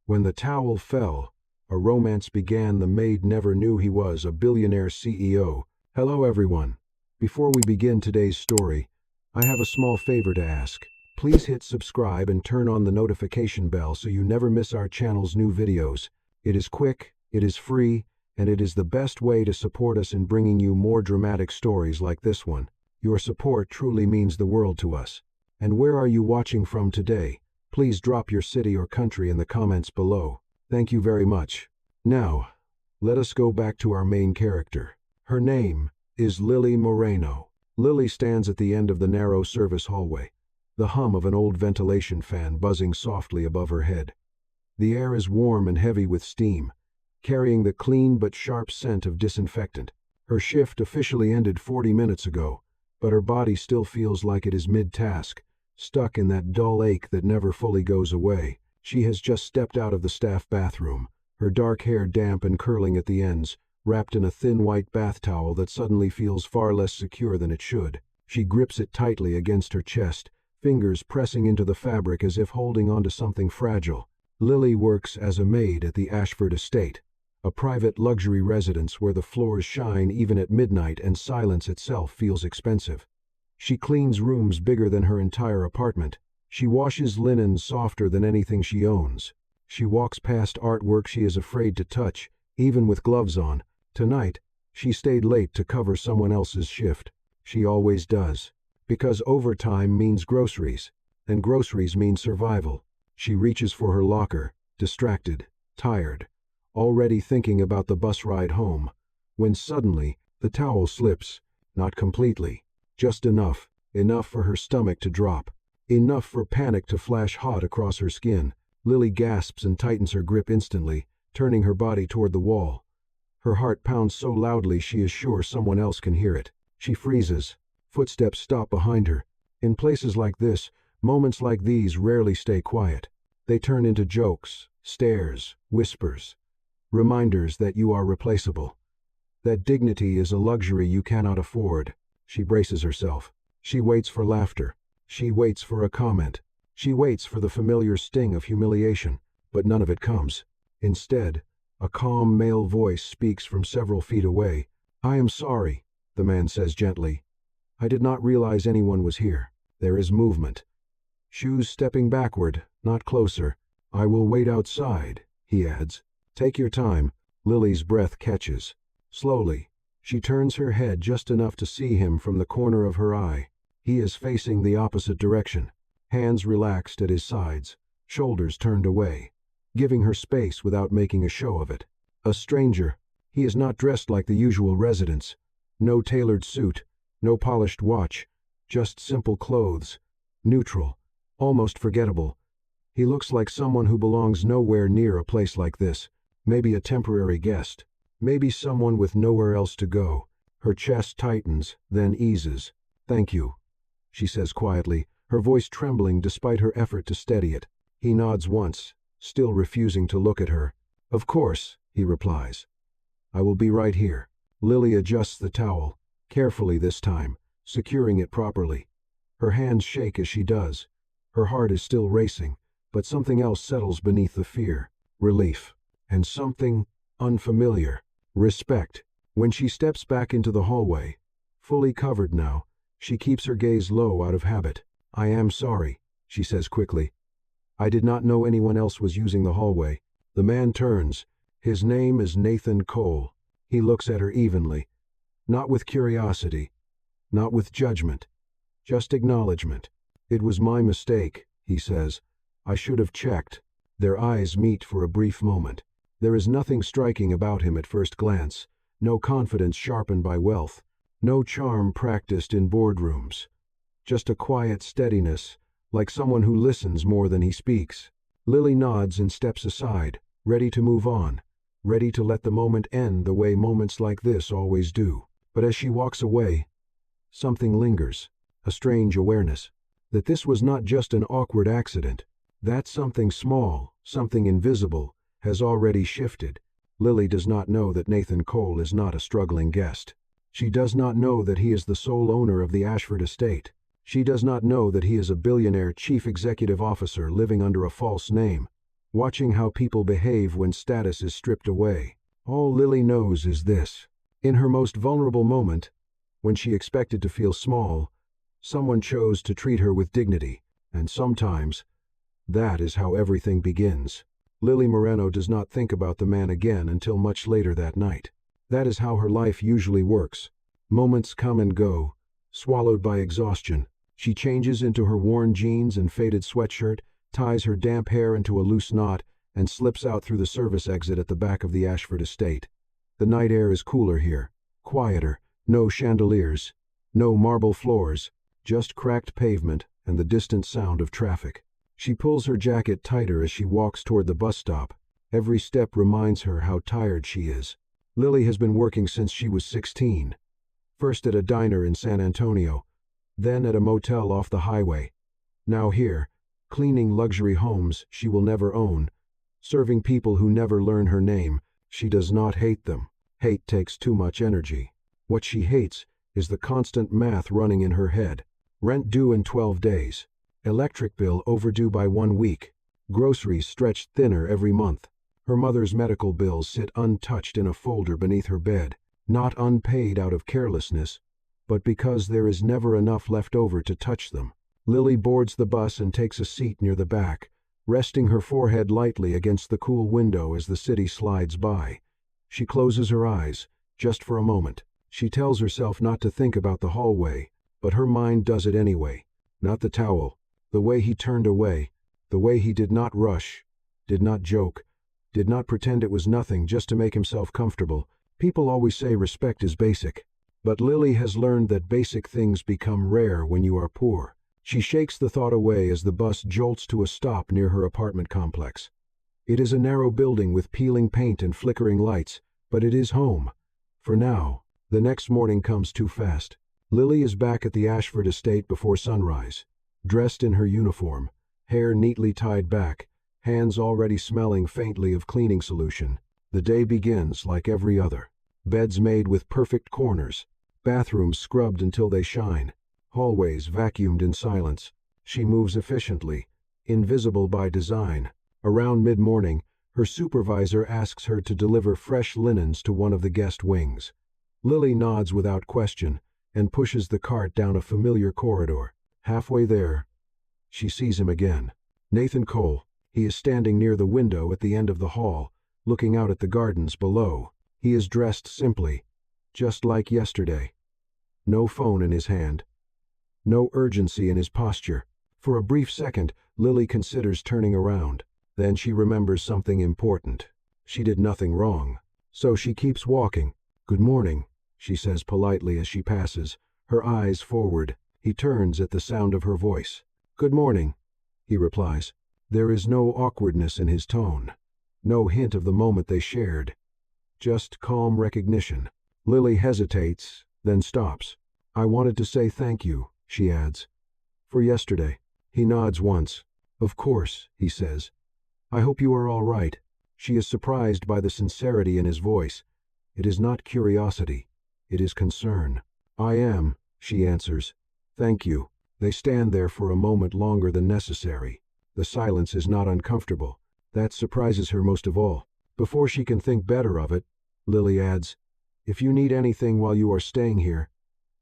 When the towel fell, a romance began. The maid never knew he was a billionaire CEO. Hello everyone. Before we begin today's story, I have a small favor to ask. Please hit subscribe and turn on the notification bell so you never miss our channel's new videos. It is quick, it is free, and it is the best way to support us in bringing you more dramatic stories like this one. Your support truly means the world to us. And where are you watching from today? Please drop your city or country in the comments below. Thank you very much. Now, let us go back to our main character. Her name is Lily Moreno. Lily stands at the end of the narrow service hallway, the hum of an old ventilation fan buzzing softly above her head. The air is warm and heavy with steam, carrying the clean but sharp scent of disinfectant. Her shift officially ended 40 minutes ago, but her body still feels like it is mid-task, stuck in that dull ache that never fully goes away. She has just stepped out of the staff bathroom, her dark hair damp and curling at the ends, wrapped in a thin white bath towel that suddenly feels far less secure than it should. She grips it tightly against her chest, fingers pressing into the fabric as if holding onto something fragile. Lily works as a maid at the Ashford estate, a private luxury residence where the floors shine even at midnight and silence itself feels expensive. She cleans rooms bigger than her entire apartment. She washes linen softer than anything she owns. She walks past artwork she is afraid to touch, even with gloves on. Tonight, she stayed late to cover someone else's shift. She always does. Because overtime means groceries, and groceries mean survival. She reaches for her locker, distracted, tired, already thinking about the bus ride home, when suddenly, the towel slips, not completely, just enough for her stomach to drop, enough for panic to flash hot across her skin. Lily gasps and tightens her grip instantly, turning her body toward the wall. Her heart pounds so loudly she is sure someone else can hear it. She freezes. Footsteps stop behind her. In places like this, moments like these rarely stay quiet. They turn into jokes, stares, whispers, reminders that you are replaceable, that dignity is a luxury you cannot afford. She braces herself. She waits for laughter. She waits for a comment. She waits for the familiar sting of humiliation, but none of it comes. Instead, a calm male voice speaks from several feet away. "I am sorry," the man says gently. "I did not realize anyone was here." There is movement. Shoes stepping backward, not closer. "I will wait outside," he adds. "Take your time." Lily's breath catches. Slowly, she turns her head just enough to see him from the corner of her eye. He is facing the opposite direction, hands relaxed at his sides, shoulders turned away, giving her space without making a show of it. A stranger. He is not dressed like the usual residents. No tailored suit, no polished watch, just simple clothes. Neutral, almost forgettable. He looks like someone who belongs nowhere near a place like this. Maybe a temporary guest. Maybe someone with nowhere else to go. Her chest tightens, then eases. "Thank you," she says quietly, her voice trembling despite her effort to steady it. He nods once, still refusing to look at her. "Of course," he replies. "I will be right here." Lily adjusts the towel, carefully this time, securing it properly. Her hands shake as she does. Her heart is still racing, but something else settles beneath the fear. Relief. And something unfamiliar. Respect. When she steps back into the hallway, fully covered now, she keeps her gaze low out of habit. "I am sorry," she says quickly. "I did not know anyone else was using the hallway." The man turns. His name is Nathan Cole. He looks at her evenly. Not with curiosity. Not with judgment. Just acknowledgement. "It was my mistake," he says. "I should have checked." Their eyes meet for a brief moment. There is nothing striking about him at first glance. No confidence sharpened by wealth. No charm practiced in boardrooms. Just a quiet steadiness, like someone who listens more than he speaks. Lily nods and steps aside, ready to move on, ready to let the moment end the way moments like this always do. But as she walks away, something lingers, a strange awareness, that this was not just an awkward accident, that something small, something invisible, has already shifted. Lily does not know that Nathan Cole is not a struggling guest. She does not know that he is the sole owner of the Ashford estate. She does not know that he is a billionaire chief executive officer living under a false name. watching how people behave when status is stripped away. All Lily knows is this. In her most vulnerable moment, when she expected to feel small, someone chose to treat her with dignity, and sometimes, that is how everything begins. Lily Moreno does not think about the man again until much later that night. That is how her life usually works. Moments come and go, swallowed by exhaustion. She changes into her worn jeans and faded sweatshirt, ties her damp hair into a loose knot, and slips out through the service exit at the back of the Ashford estate. The night air is cooler here, quieter, no chandeliers, no marble floors, just cracked pavement and the distant sound of traffic. She pulls her jacket tighter as she walks toward the bus stop. Every step reminds her how tired she is. Lily has been working since she was 16. First at a diner in San Antonio, then at a motel off the highway. Now here, cleaning luxury homes she will never own, serving people who never learn her name. She does not hate them. Hate takes too much energy. What she hates is the constant math running in her head. Rent due in 12 days. Electric bill overdue by 1 week. Groceries stretched thinner every month. Her mother's medical bills sit untouched in a folder beneath her bed, not unpaid out of carelessness, but because there is never enough left over to touch them. Lily boards the bus and takes a seat near the back, resting her forehead lightly against the cool window as the city slides by. She closes her eyes, just for a moment. She tells herself not to think about the hallway, but her mind does it anyway. Not the towel, the way he turned away, the way he did not rush, did not joke, did not pretend it was nothing just to make himself comfortable. People always say respect is basic, but Lily has learned that basic things become rare when you are poor. She shakes the thought away as the bus jolts to a stop near her apartment complex. It is a narrow building with peeling paint and flickering lights, but it is home. For now. The next morning comes too fast. Lily is back at the Ashford estate before sunrise, dressed in her uniform, hair neatly tied back, hands already smelling faintly of cleaning solution. The day begins like every other. Beds made with perfect corners, bathrooms scrubbed until they shine, hallways vacuumed in silence. She moves efficiently, invisible by design. Around mid-morning, her supervisor asks her to deliver fresh linens to one of the guest wings. Lily nods without question and pushes the cart down a familiar corridor. Halfway there, she sees him again. Nathan Cole. He is standing near the window at the end of the hall, looking out at the gardens below. He is dressed simply, just like yesterday. No phone in his hand. No urgency in his posture. For a brief second, Lily considers turning around. Then she remembers something important. She did nothing wrong. So she keeps walking. "Good morning," she says politely as she passes, her eyes forward. He turns at the sound of her voice. "Good morning," he replies. There is no awkwardness in his tone. No hint of the moment they shared. Just calm recognition. Lily hesitates, then stops. "I wanted to say thank you," she adds. "For yesterday." He nods once. "Of course," he says. "I hope you are all right." She is surprised by the sincerity in his voice. It is not curiosity. It is concern. "I am," she answers. "Thank you." They stand there for a moment longer than necessary. The silence is not uncomfortable. That surprises her most of all. Before she can think better of it, Lily adds, "If you need anything while you are staying here,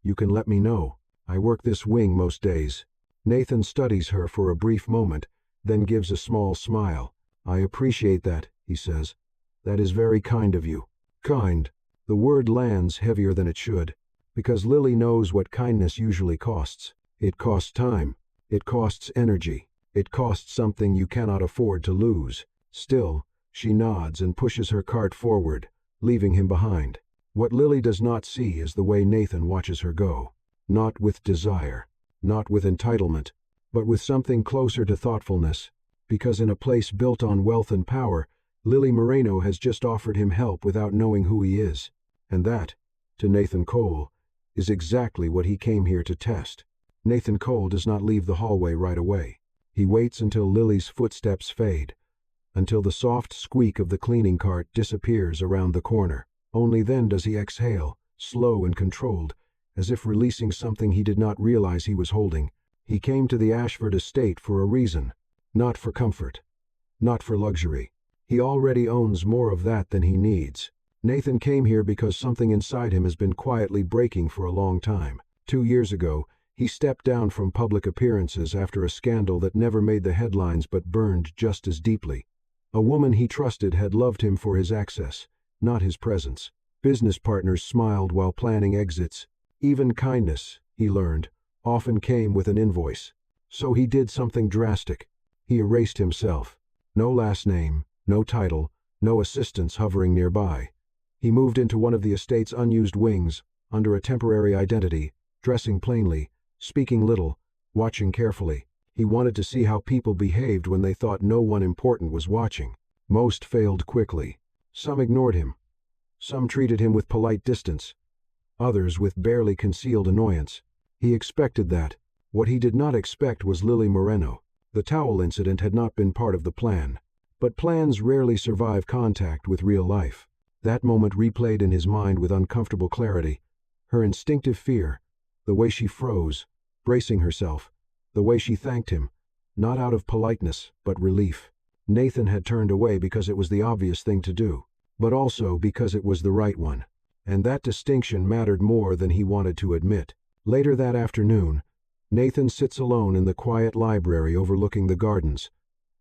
you can let me know. I work this wing most days." Nathan studies her for a brief moment, then gives a small smile. "I appreciate that," he says. "That is very kind of you." Kind. The word lands heavier than it should, because Lily knows what kindness usually costs. It costs time. It costs energy. It costs something you cannot afford to lose. Still, she nods and pushes her cart forward, leaving him behind. What Lily does not see is the way Nathan watches her go. Not with desire, not with entitlement, but with something closer to thoughtfulness, because in a place built on wealth and power, Lily Moreno has just offered him help without knowing who he is. And that, to Nathan Cole, is exactly what he came here to test. Nathan Cole does not leave the hallway right away. He waits until Lily's footsteps fade, until the soft squeak of the cleaning cart disappears around the corner. Only then does he exhale, slow and controlled, as if releasing something he did not realize he was holding. He came to the Ashford estate for a reason, not for comfort, not for luxury. He already owns more of that than he needs. Nathan came here because something inside him has been quietly breaking for a long time. 2 years ago, he stepped down from public appearances after a scandal that never made the headlines but burned just as deeply. A woman he trusted had loved him for his access, not his presence. Business partners smiled while planning exits. Even kindness, he learned, often came with an invoice. So he did something drastic. He erased himself. No last name, no title, no assistants hovering nearby. He moved into one of the estate's unused wings, under a temporary identity, dressing plainly, speaking little, watching carefully. He wanted to see how people behaved when they thought no one important was watching. Most failed quickly. Some ignored him. Some treated him with polite distance. Others with barely concealed annoyance. He expected that. What he did not expect was Lily Moreno. The towel incident had not been part of the plan. But plans rarely survive contact with real life. That moment replayed in his mind with uncomfortable clarity. Her instinctive fear, the way she froze, bracing herself, the way she thanked him, not out of politeness, but relief. Nathan had turned away because it was the obvious thing to do, but also because it was the right one. And that distinction mattered more than he wanted to admit. Later that afternoon, Nathan sits alone in the quiet library overlooking the gardens.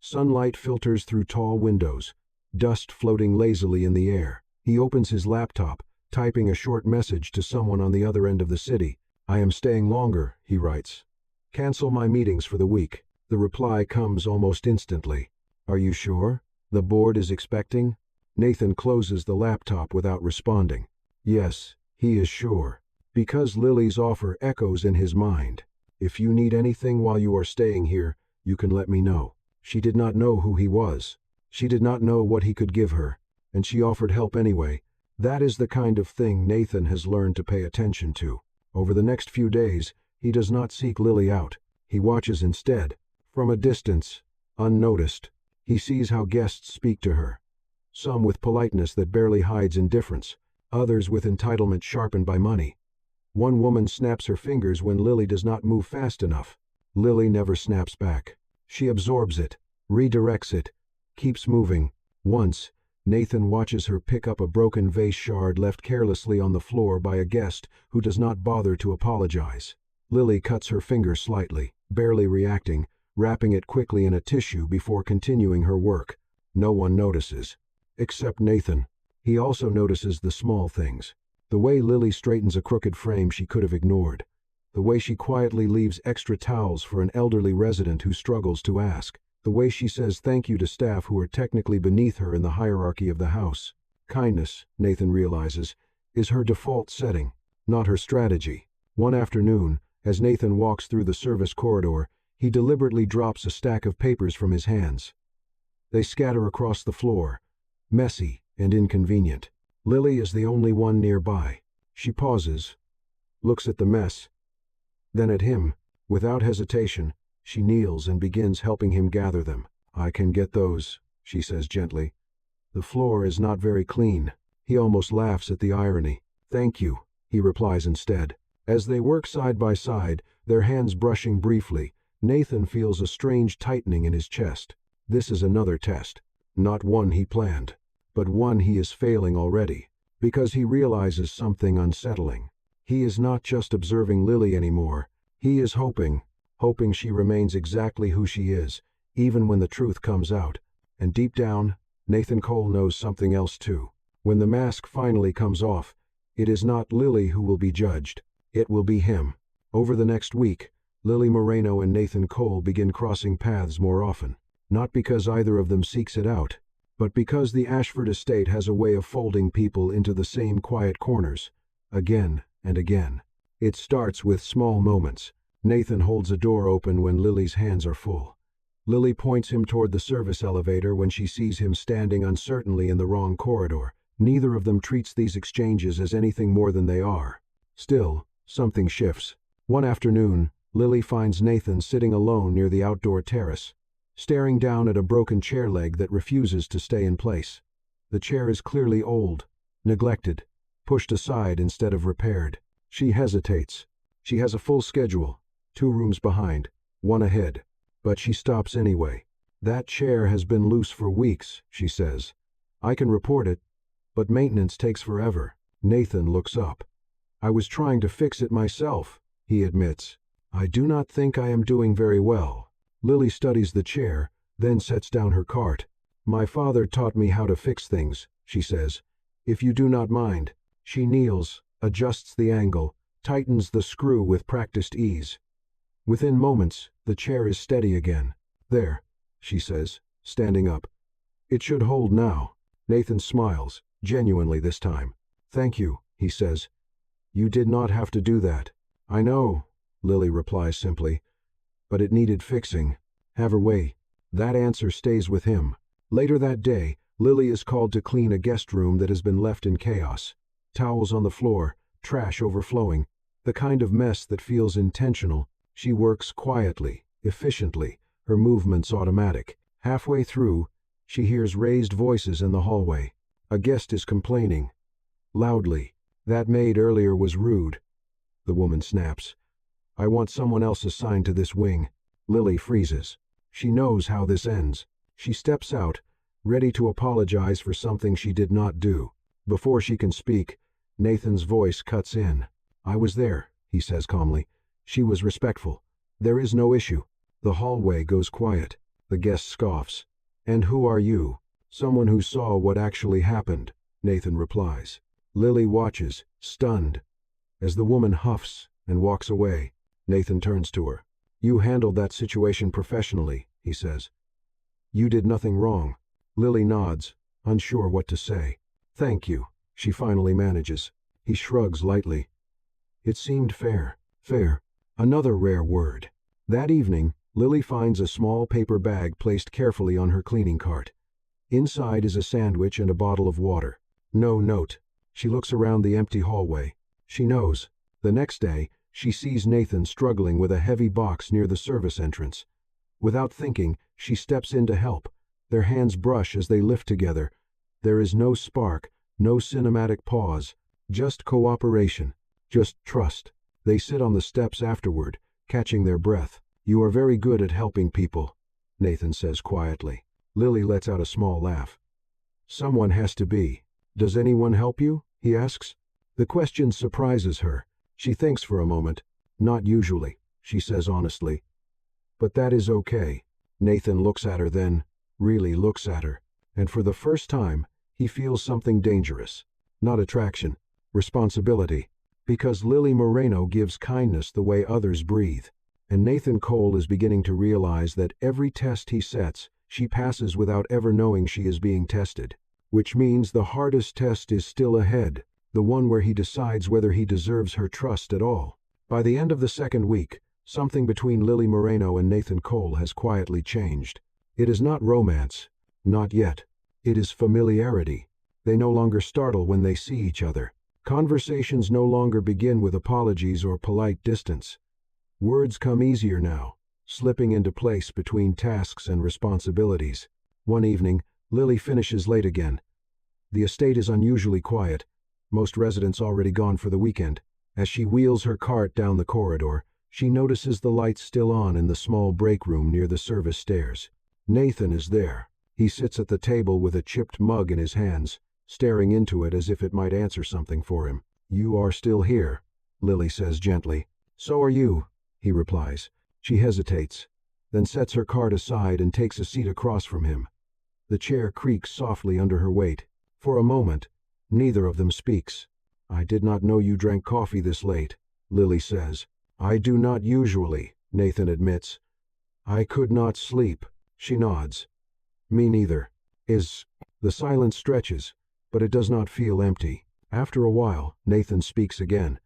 Sunlight filters through tall windows, dust floating lazily in the air. He opens his laptop, typing a short message to someone on the other end of the city. "I am staying longer," he writes. "Cancel my meetings for the week." The reply comes almost instantly. "Are you sure? The board is expecting?" Nathan closes the laptop without responding. Yes, he is sure. Because Lily's offer echoes in his mind. "If you need anything while you are staying here, you can let me know." She did not know who he was. She did not know what he could give her. And she offered help anyway. That is the kind of thing Nathan has learned to pay attention to. Over the next few days, he does not seek Lily out. He watches instead. From a distance, unnoticed, he sees how guests speak to her. Some with politeness that barely hides indifference, others with entitlement sharpened by money. One woman snaps her fingers when Lily does not move fast enough. Lily never snaps back. She absorbs it, redirects it, keeps moving. Once, Nathan watches her pick up a broken vase shard left carelessly on the floor by a guest who does not bother to apologize. Lily cuts her finger slightly, barely reacting, wrapping it quickly in a tissue before continuing her work. No one notices. Except Nathan. He also notices the small things. The way Lily straightens a crooked frame she could have ignored. The way she quietly leaves extra towels for an elderly resident who struggles to ask. The way she says thank you to staff who are technically beneath her in the hierarchy of the house. Kindness, Nathan realizes, is her default setting, not her strategy. One afternoon, as Nathan walks through the service corridor, he deliberately drops a stack of papers from his hands. They scatter across the floor, messy and inconvenient. Lily is the only one nearby. She pauses, looks at the mess, then at him. Without hesitation, she kneels and begins helping him gather them. "I can get those," she says gently. "The floor is not very clean." He almost laughs at the irony. "Thank you," he replies instead. As they work side by side, their hands brushing briefly, Nathan feels a strange tightening in his chest. This is another test. Not one he planned, but one he is failing already. Because he realizes something unsettling. He is not just observing Lily anymore. He is hoping she remains exactly who she is, even when the truth comes out. And deep down, Nathan Cole knows something else too. When the mask finally comes off, it is not Lily who will be judged. It will be him. Over the next week, Lily Moreno and Nathan Cole begin crossing paths more often. Not because either of them seeks it out, but because the Ashford estate has a way of folding people into the same quiet corners, again and again. It starts with small moments. Nathan holds a door open when Lily's hands are full. Lily points him toward the service elevator when she sees him standing uncertainly in the wrong corridor. Neither of them treats these exchanges as anything more than they are. Still, something shifts. One afternoon, Lily finds Nathan sitting alone near the outdoor terrace, staring down at a broken chair leg that refuses to stay in place. The chair is clearly old, neglected, pushed aside instead of repaired. She hesitates. She has a full schedule, 2 rooms behind, 1 ahead, but she stops anyway. That chair has been loose for weeks, she says. I can report it, but maintenance takes forever. Nathan looks up. I was trying to fix it myself, he admits. I do not think I am doing very well. Lily studies the chair, then sets down her cart. My father taught me how to fix things, she says. If you do not mind. She kneels, adjusts the angle, tightens the screw with practiced ease. Within moments, the chair is steady again. There, she says, standing up. It should hold now. Nathan smiles, genuinely this time. Thank you, he says. You did not have to do that. I know, Lily replies simply. But it needed fixing. Have her way. That answer stays with him. Later that day, Lily is called to clean a guest room that has been left in chaos. Towels on the floor, trash overflowing, the kind of mess that feels intentional. She works quietly, efficiently, her movements automatic. Halfway through, she hears raised voices in the hallway. A guest is complaining. Loudly. That maid earlier was rude. The woman snaps. I want someone else assigned to this wing. Lily freezes. She knows how this ends. She steps out, ready to apologize for something she did not do. Before she can speak, Nathan's voice cuts in. I was there, he says calmly. She was respectful. There is no issue. The hallway goes quiet. The guest scoffs. And who are you? Someone who saw what actually happened, Nathan replies. Lily watches, stunned. As the woman huffs and walks away, Nathan turns to her. You handled that situation professionally, he says. You did nothing wrong. Lily nods, unsure what to say. Thank you, she finally manages. He shrugs lightly. It seemed fair. Fair. Another rare word. That evening, Lily finds a small paper bag placed carefully on her cleaning cart. Inside is a sandwich and a bottle of water. No note. She looks around the empty hallway. She knows. The next day, she sees Nathan struggling with a heavy box near the service entrance. Without thinking, she steps in to help. Their hands brush as they lift together. There is no spark, no cinematic pause, just cooperation, just trust. They sit on the steps afterward, catching their breath. You are very good at helping people, Nathan says quietly. Lily lets out a small laugh. Someone has to be. Does anyone help you? He asks. The question surprises her. She thinks for a moment. Not usually, she says honestly. But that is okay. Nathan looks at her then, really looks at her, and for the first time, he feels something dangerous. Not attraction, responsibility. Because Lily Moreno gives kindness the way others breathe. And Nathan Cole is beginning to realize that every test he sets, she passes without ever knowing she is being tested. Which means the hardest test is still ahead, the one where he decides whether he deserves her trust at all. By the end of the second week, something between Lily Moreno and Nathan Cole has quietly changed. It is not romance. Not yet. It is familiarity. They no longer startle when they see each other. Conversations no longer begin with apologies or polite distance. Words come easier now, slipping into place between tasks and responsibilities. One evening, Lily finishes late again. The estate is unusually quiet, most residents already gone for the weekend. As she wheels her cart down the corridor, she notices the lights still on in the small break room near the service stairs. Nathan is there. He sits at the table with a chipped mug in his hands, staring into it as if it might answer something for him. You are still here, Lily says gently. So are you, he replies. She hesitates, then sets her cart aside and takes a seat across from him. The chair creaks softly under her weight. For a moment, neither of them speaks. I did not know you drank coffee this late, Lily says. I do not usually, Nathan admits. I could not sleep, she nods. Me neither. The silence stretches, but it does not feel empty. After a while, Nathan speaks again.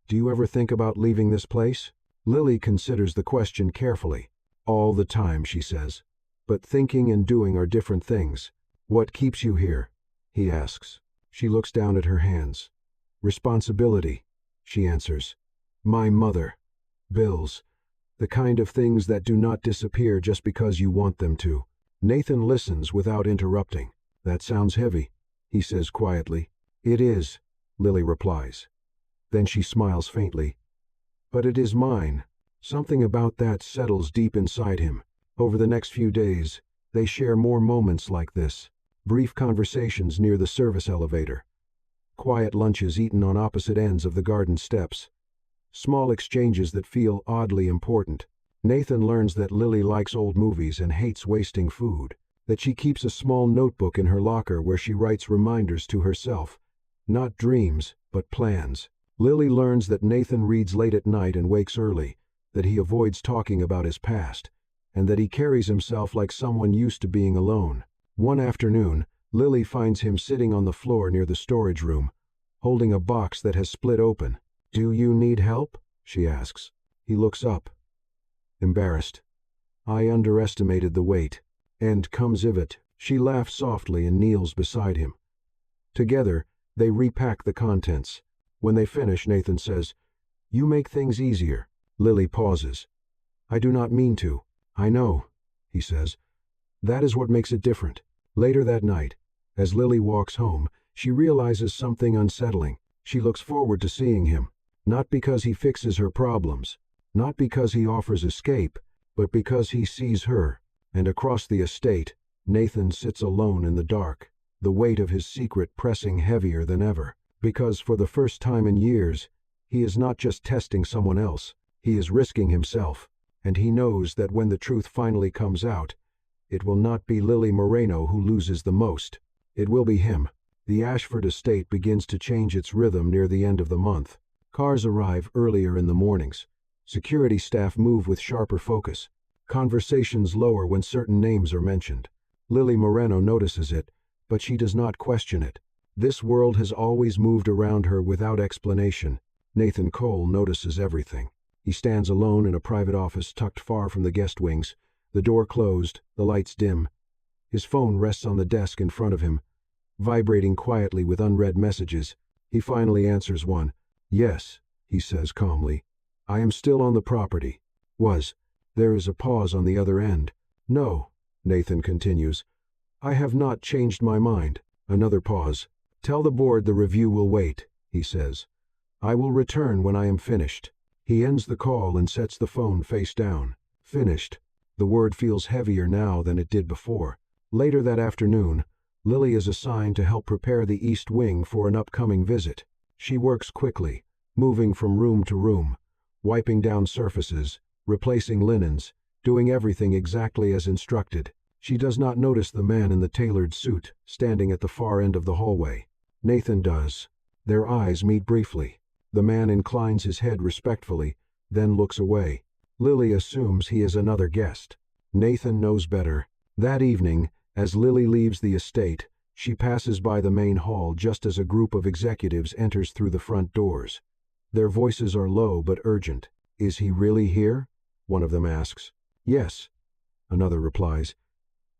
Do you ever think about leaving this place? Lily considers the question carefully. All the time, she says. But thinking and doing are different things. What keeps you here? He asks. She looks down at her hands. Responsibility, she answers. My mother. Bills. The kind of things that do not disappear just because you want them to. Nathan listens without interrupting. That sounds heavy, he says quietly. It is, Lily replies. Then she smiles faintly. But it is mine. Something about that settles deep inside him. Over the next few days, They share more moments like this. Brief conversations near the service elevator. Quiet lunches eaten on opposite ends of the garden steps. Small exchanges that feel oddly important. Nathan learns that Lily likes old movies and hates wasting food. That she keeps a small notebook in her locker where she writes reminders to herself. Not dreams, but plans. Lily learns that Nathan reads late at night and wakes early, that he avoids talking about his past, and that he carries himself like someone used to being alone. One afternoon, Lily finds him sitting on the floor near the storage room, holding a box that has split open. "Do you need help?" she asks. He looks up, embarrassed. "I underestimated the weight." And comes of it. She laughs softly and kneels beside him. Together, they repack the contents. When they finish, Nathan says, "You make things easier." Lily pauses. "I do not mean to." "I know," he says. "That is what makes it different." Later that night, as Lily walks home, she realizes something unsettling. She looks forward to seeing him, not because he fixes her problems, not because he offers escape, but because he sees her. And across the estate, Nathan sits alone in the dark, the weight of his secret pressing heavier than ever. Because for the first time in years, he is not just testing someone else, he is risking himself. And he knows that when the truth finally comes out, it will not be Lily Moreno who loses the most. It will be him. The Ashford estate begins to change its rhythm near the end of the month. Cars arrive earlier in the mornings. Security staff move with sharper focus. Conversations lower when certain names are mentioned. Lily Moreno notices it, but she does not question it. This world has always moved around her without explanation. Nathan Cole notices everything. He stands alone in a private office tucked far from the guest wings, the door closed, the lights dim. His phone rests on the desk in front of him, vibrating quietly with unread messages. He finally answers one. "Yes," he says calmly. "I am still on the property." Was. There is a pause on the other end. "No," Nathan continues. "I have not changed my mind." Another pause. "Tell the board the review will wait," he says. "I will return when I am finished." He ends the call and sets the phone face down. Finished. The word feels heavier now than it did before. Later that afternoon, Lily is assigned to help prepare the East Wing for an upcoming visit. She works quickly, moving from room to room, wiping down surfaces, replacing linens, doing everything exactly as instructed. She does not notice the man in the tailored suit, standing at the far end of the hallway. Nathan does. Their eyes meet briefly. The man inclines his head respectfully, then looks away. Lily assumes he is another guest. Nathan knows better. That evening, as Lily leaves the estate, she passes by the main hall just as a group of executives enters through the front doors. Their voices are low but urgent. "Is he really here?" one of them asks. "Yes," another replies.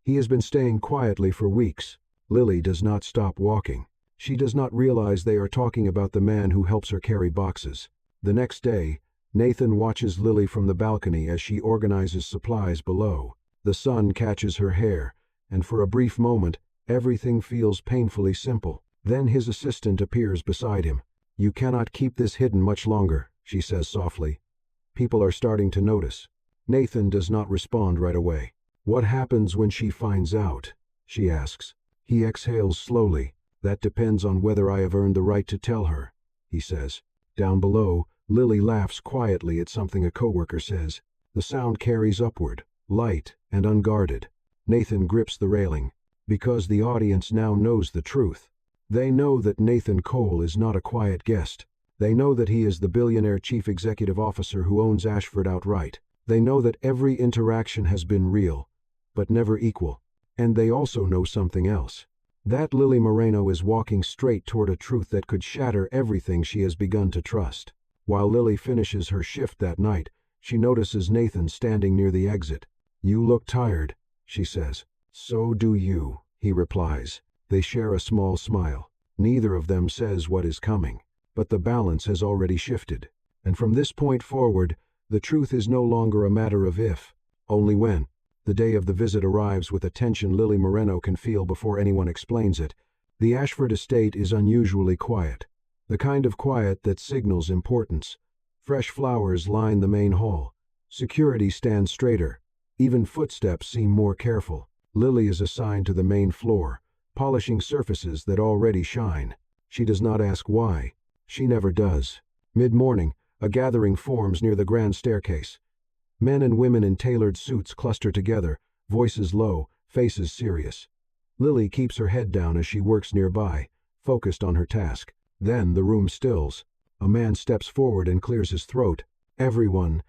"He has been staying quietly for weeks." Lily does not stop walking. She does not realize they are talking about the man who helps her carry boxes. The next day, Nathan watches Lily from the balcony as she organizes supplies below. The sun catches her hair, and for a brief moment, everything feels painfully simple. Then his assistant appears beside him. "You cannot keep this hidden much longer," she says softly. "People are starting to notice." Nathan does not respond right away. "What happens when she finds out?" she asks. He exhales slowly. "That depends on whether I have earned the right to tell her," he says. Down below, Lily laughs quietly at something a coworker says. The sound carries upward, light and unguarded. Nathan grips the railing. Because the audience now knows the truth. They know that Nathan Cole is not a quiet guest. They know that he is the billionaire chief executive officer who owns Ashford outright. They know that every interaction has been real, but never equal. And they also know something else. That Lily Moreno is walking straight toward a truth that could shatter everything she has begun to trust. While Lily finishes her shift that night, she notices Nathan standing near the exit. "You look tired," she says. "So do you," he replies. They share a small smile. Neither of them says what is coming. But the balance has already shifted. And from this point forward, the truth is no longer a matter of if, only when. The day of the visit arrives with a tension Lily Moreno can feel before anyone explains it. The Ashford estate is unusually quiet. The kind of quiet that signals importance. Fresh flowers line the main hall. Security stands straighter. Even footsteps seem more careful. Lily is assigned to the main floor, polishing surfaces that already shine. She does not ask why. She never does. Mid-morning, a gathering forms near the grand staircase. Men and women in tailored suits cluster together, voices low, faces serious. Lily keeps her head down as she works nearby, focused on her task. Then the room stills. A man steps forward and clears his throat. "Everyone,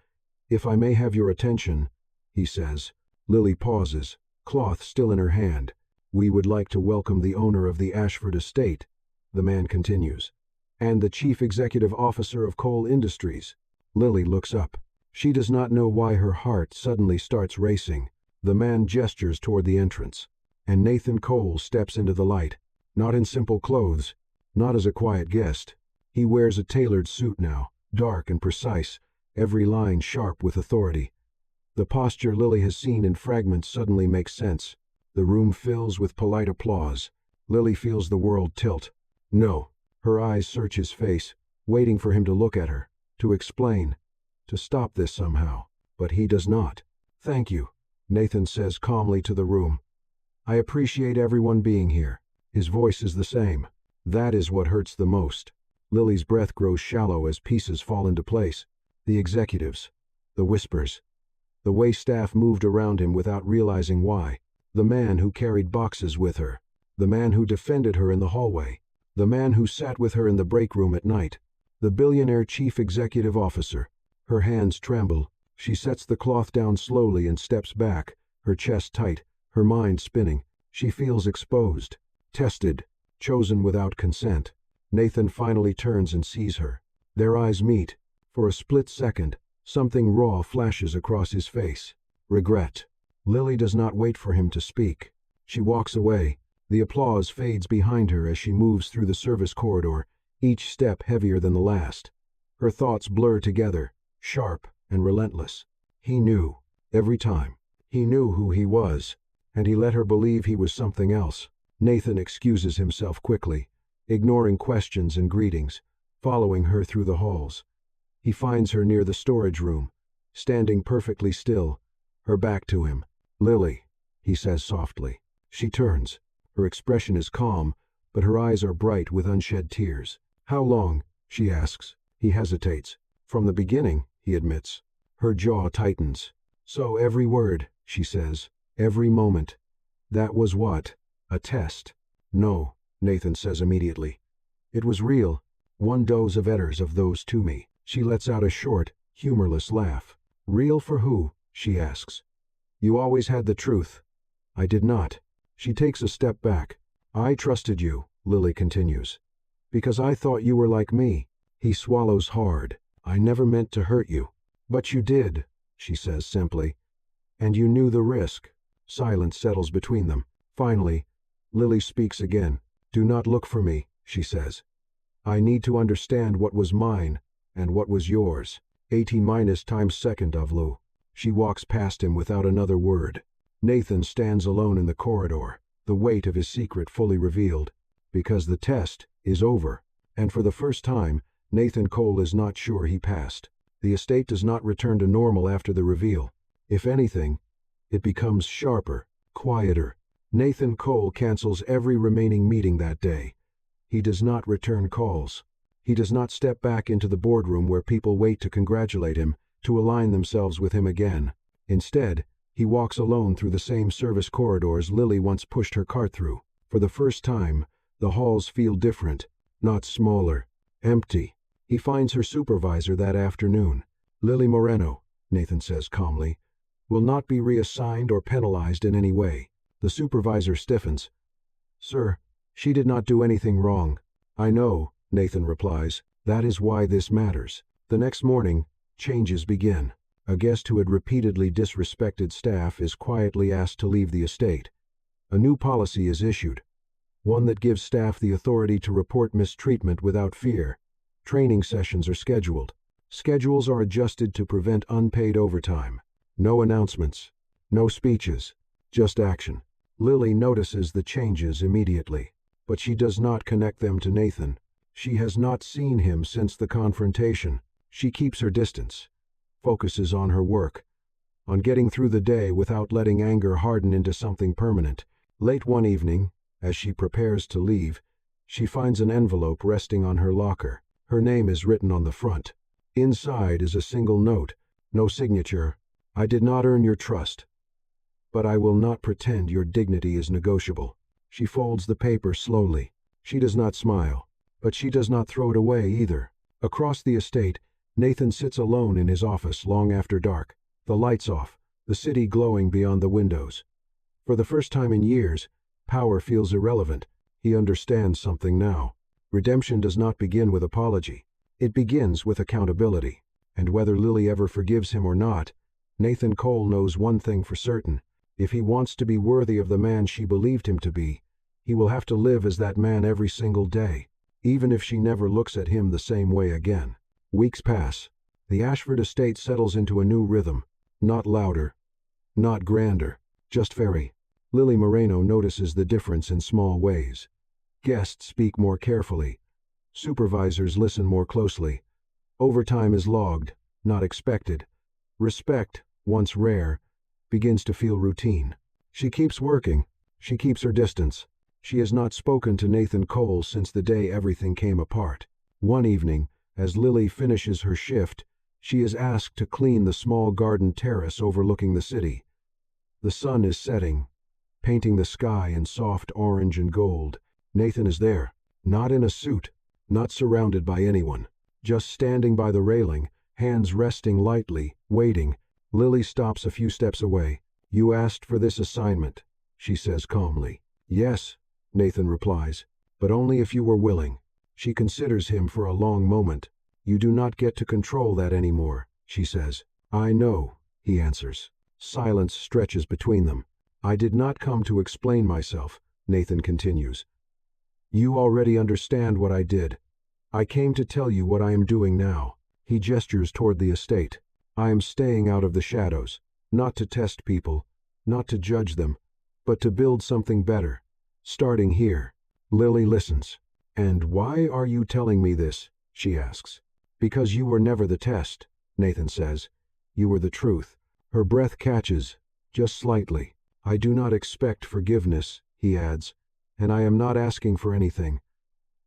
if I may have your attention," he says. Lily pauses, cloth still in her hand. "We would like to welcome the owner of the Ashford estate," the man continues, "and the chief executive officer of coal industries." Lily looks up. She does not know why her heart suddenly starts racing. The man gestures toward the entrance, and Nathan Cole steps into the light, not in simple clothes, not as a quiet guest. He wears a tailored suit now, dark and precise, every line sharp with authority. The posture Lily has seen in fragments suddenly makes sense. The room fills with polite applause. Lily feels the world tilt. No. Her eyes search his face, waiting for him to look at her, to explain, to stop this somehow. But he does not. "Thank you," Nathan says calmly to the room. "I appreciate everyone being here." His voice is the same. That is what hurts the most. Lily's breath grows shallow as pieces fall into place. The executives. The whispers. The way staff moved around him without realizing why. The man who carried boxes with her. The man who defended her in the hallway. The man who sat with her in the break room at night. The billionaire chief executive officer. Her hands tremble. She sets the cloth down slowly and steps back, her chest tight, her mind spinning. She feels exposed, tested, chosen without consent. Nathan finally turns and sees her. Their eyes meet. For a split second, something raw flashes across his face. Regret. Lily does not wait for him to speak. She walks away. The applause fades behind her as she moves through the service corridor, each step heavier than the last. Her thoughts blur together, sharp and relentless. He knew. Every time. He knew who he was, and he let her believe he was something else. Nathan excuses himself quickly, ignoring questions and greetings, following her through the halls. He finds her near the storage room, standing perfectly still, her back to him. "Lily," he says softly. She turns. Her expression is calm, but her eyes are bright with unshed tears. "How long?" she asks. He hesitates. "From the beginning," he admits. Her jaw tightens. "So every word," she says. "Every moment. That was what? A test?" "No," Nathan says immediately. "It was real. One dose of Etters of those to me." She lets out a short, humorless laugh. "Real for who?" she asks. "You always had the truth." "I did not." She takes a step back. "I trusted you," Lily continues, "because I thought you were like me." He swallows hard. "I never meant to hurt you." "But you did," she says simply. "And you knew the risk." Silence settles between them. Finally, Lily speaks again. "Do not look for me," she says. "I need to understand what was mine and what was yours." 18 minus times second of Lu. She walks past him without another word. Nathan stands alone in the corridor, the weight of his secret fully revealed. Because the test is over. And for the first time, Nathan Cole is not sure he passed. The estate does not return to normal after the reveal. If anything, it becomes sharper, quieter. Nathan Cole cancels every remaining meeting that day. He does not return calls. He does not step back into the boardroom where people wait to congratulate him, to align themselves with him again. Instead, he walks alone through the same service corridors Lily once pushed her cart through. For the first time, the halls feel different, not smaller, empty. He finds her supervisor that afternoon. "Lily Moreno," Nathan says calmly, "will not be reassigned or penalized in any way." The supervisor stiffens. "Sir, she did not do anything wrong." "I know," Nathan replies. "That is why this matters." The next morning, changes begin. A guest who had repeatedly disrespected staff is quietly asked to leave the estate. A new policy is issued, one that gives staff the authority to report mistreatment without fear. Training sessions are scheduled. Schedules are adjusted to prevent unpaid overtime. No announcements, no speeches, just action. Lily notices the changes immediately, but she does not connect them to Nathan. She has not seen him since the confrontation. She keeps her distance, focuses on her work. on getting through the day without letting anger harden into something permanent. Late one evening, as she prepares to leave, she finds an envelope resting on her locker. Her name is written on the front. Inside is a single note, no signature. I did not earn your trust, but I will not pretend your dignity is negotiable. She folds the paper slowly. She does not smile, but she does not throw it away either. Across the estate, Nathan sits alone in his office long after dark, the lights off, the city glowing beyond the windows. For the first time in years, power feels irrelevant. He understands something now. Redemption does not begin with apology. It begins with accountability. And whether Lily ever forgives him or not, Nathan Cole knows one thing for certain. If he wants to be worthy of the man she believed him to be, he will have to live as that man every single day, even if she never looks at him the same way again. Weeks pass. The Ashford estate settles into a new rhythm. Not louder, not grander, just very. Lily Moreno notices the difference in small ways. Guests speak more carefully. Supervisors listen more closely. Overtime is logged, not expected. Respect, once rare, begins to feel routine. She keeps working. She keeps her distance. She has not spoken to Nathan Cole since the day everything came apart. One evening, as Lily finishes her shift, she is asked to clean the small garden terrace overlooking the city. The sun is setting, painting the sky in soft orange and gold. Nathan is there, not in a suit, not surrounded by anyone, just standing by the railing, hands resting lightly, waiting. Lily stops a few steps away. "You asked for this assignment," she says calmly. "Yes," Nathan replies, "but only if you were willing." She considers him for a long moment. "You do not get to control that anymore," she says. "I know," he answers. Silence stretches between them. "I did not come to explain myself," Nathan continues. "You already understand what I did. I came to tell you what I am doing now." He gestures toward the estate. "I am staying out of the shadows, not to test people, not to judge them, but to build something better. Starting here." Lily listens. "And why are you telling me this?" she asks. "Because you were never the test," Nathan says. "You were the truth." Her breath catches, just slightly. "I do not expect forgiveness," he adds, "and I am not asking for anything.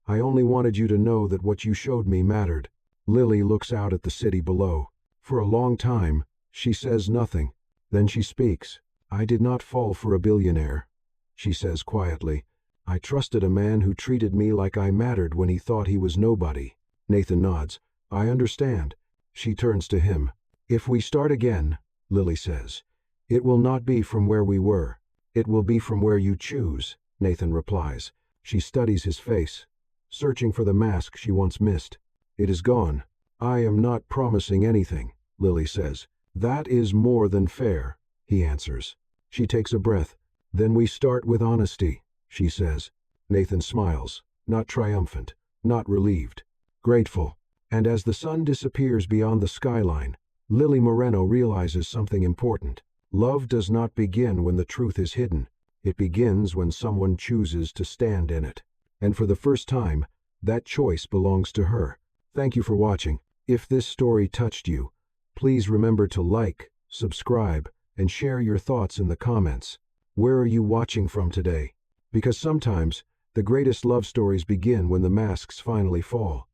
I only wanted you to know that what you showed me mattered." Lily looks out at the city below. For a long time, she says nothing. Then she speaks. "I did not fall for a billionaire," she says quietly. "I trusted a man who treated me like I mattered when he thought he was nobody." Nathan nods. "I understand." She turns to him. "If we start again," Lily says, "it will not be from where we were. It will be from where you choose," Nathan replies. She studies his face, searching for the mask she once missed. "It is gone." "I am not promising anything," Lily says. "That is more than fair," he answers. She takes a breath. "Then we start with honesty," she says. Nathan smiles, not triumphant, not relieved, grateful. And as the sun disappears beyond the skyline, Lily Moreno realizes something important. Love does not begin when the truth is hidden. It begins when someone chooses to stand in it. And for the first time, that choice belongs to her. Thank you for watching. If this story touched you, please remember to like, subscribe, and share your thoughts in the comments. Where are you watching from today? Because sometimes, the greatest love stories begin when the masks finally fall.